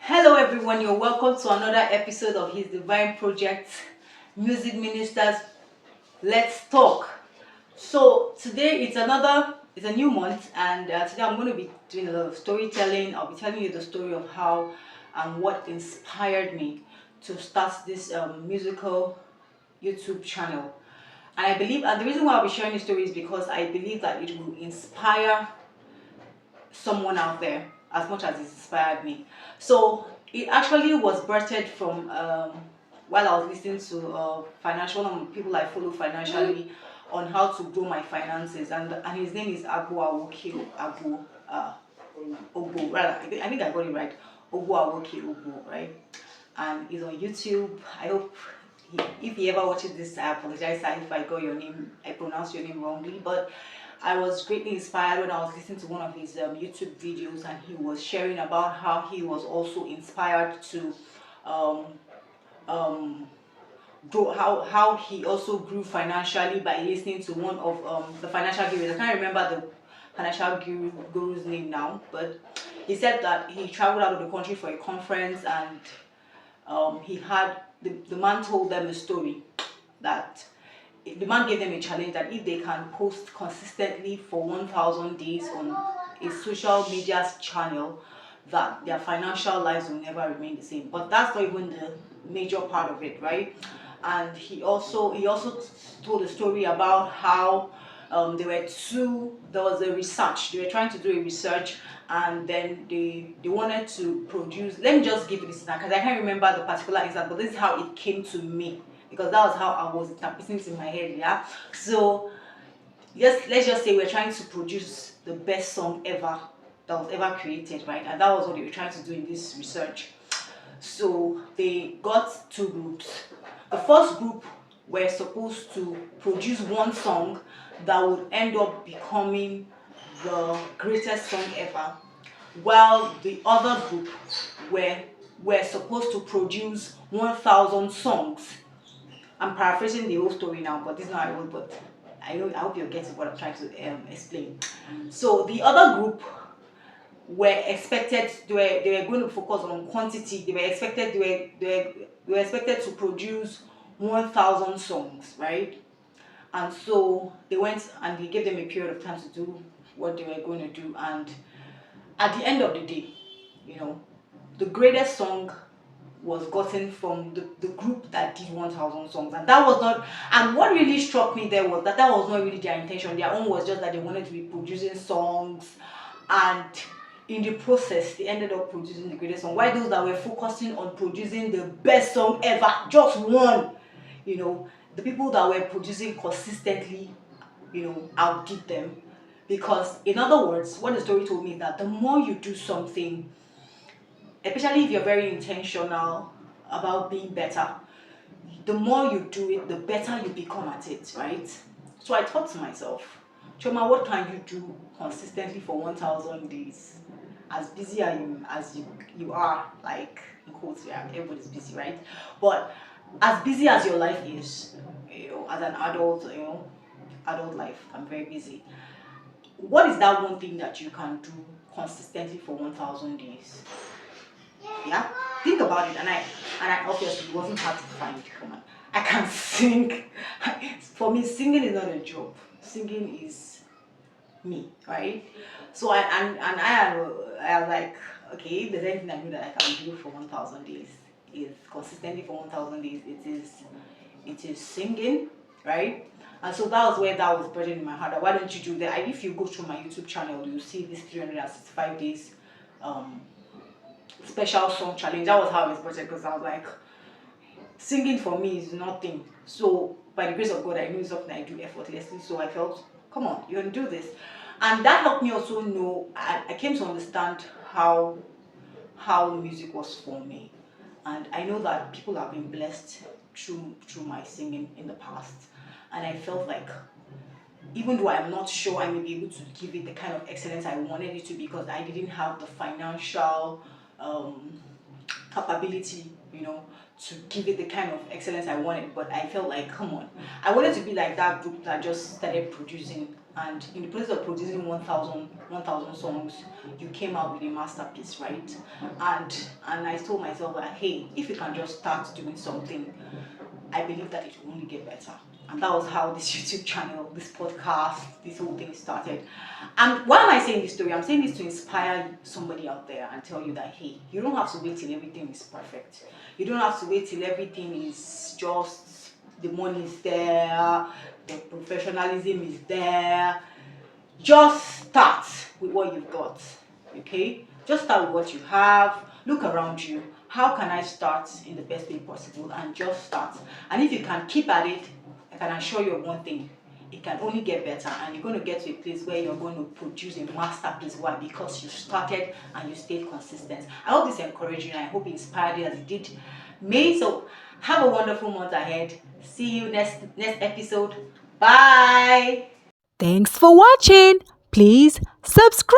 Hello everyone, you're welcome to another episode of His Divine Project, Music Ministers, Let's Talk. So today it's a new month, and today I'm going to be doing a lot of storytelling. I'll be telling you the story of how and what inspired me to start this musical YouTube channel. And I believe, and the reason why I'll be sharing this story is because I believe that it will inspire someone out there as much as it inspired me. So it actually was birthed from while I was listening to people I follow financially on how to grow my finances, and his name is Abu Awoki Abu Ogbo. Rather, I think I got it right. Ogbo Awoki Ogbo, right? And he's on YouTube. I hope if he ever watches this, I apologize if I got your name, I pronounced your name wrongly, but I was greatly inspired when I was listening to one of his YouTube videos, and he was sharing about how he was also inspired to um, um, grow, how he also grew financially by listening to one of the financial gurus. I can't remember the financial guru's name now, but he said that he traveled out of the country for a conference, and he had the man told them a story that the man gave them a challenge that if they can post consistently for 1,000 days on a social media channel, that their financial lives will never remain the same. But that's not even the major part of it, right? And he also told a story about how there was a research, they were trying to do a research, and then they wanted to produce, let me just give you this now because I can't remember the particular example, but this is how it came to me, because that was how I was interpreting it in my head. Yeah, so let's just say we're trying to produce the best song ever that was ever created, right? And that was what they were trying to do in this research. So they got two groups. The first group were supposed to produce one song that would end up becoming the greatest song ever, while the other group were supposed to produce 1,000 songs. I'm paraphrasing the whole story now, but this is not how it was, but I hope you're getting what I'm trying to explain. So the other group were expected, they were going to focus on quantity. They were expected to produce 1,000 songs, right? And so they went and they gave them a period of time to do what they were going to do. And at the end of the day, you know, the greatest song was gotten from the group that did 1,000 songs. And that was not, and what really struck me there was that was not really their intention. Their own was just that they wanted to be producing songs, and in the process they ended up producing the greatest song, while those that were focusing on producing the best song ever, just one, the people that were producing consistently, outdid them. Because in other words, what the story told me is that the more you do something, especially if you're very intentional about being better, the more you do it, the better you become at it, right? So I thought to myself, Chioma, what can you do consistently for 1,000 days? As busy as you are, like in quotes, yeah, everybody's busy, right? But as busy as your life is, as an adult, adult life, I'm very busy. What is that one thing that you can do consistently for 1,000 days? Yeah, think about it. And I obviously it wasn't hard to find. Come on, I can sing. For me, singing is not a job. Singing is me, right? So I was like, okay, if there's anything I know that I can do for 1,000 days, is consistently for 1,000 days, it is singing, right? And so that was where that was burning in my heart. Why don't you do that? If you go through my YouTube channel, you'll see this 365 days special song challenge. That was how I was birthed, because I was like, singing for me is nothing. So by the grace of God, I knew it's something I do effortlessly. So I felt, come on, you can do this. And that helped me also know, I came to understand how music was for me. And I know that people have been blessed through my singing in the past. And I felt like, even though I'm not sure I may be able to give it the kind of excellence I wanted it to, because I didn't have the financial capability, to give it the kind of excellence I wanted. But I felt like, come on, I wanted to be like that group that just started producing and in the process of producing 1,000 songs, you came out with a masterpiece, right? And I told myself that, hey, if you can just start doing something, I believe that it will only get better. And that was how this YouTube channel, this podcast, this whole thing started. And why am I saying this story? I'm saying this to inspire somebody out there and tell you that, hey, you don't have to wait till everything is perfect. You don't have to wait till everything is just, the money is there, the professionalism is there. Just start with what you've got, okay? Just start with what you have. Look around you. How can I start in the best way possible? And just start. And if you can keep at it, I can assure you of one thing: it can only get better, and you're going to get to a place where you're going to produce a masterpiece. Why? Because you started and you stayed consistent. I hope this encouraged you, and I hope it inspired you as it did me. So have a wonderful month ahead. See you next episode. Bye. Thanks for watching. Please subscribe.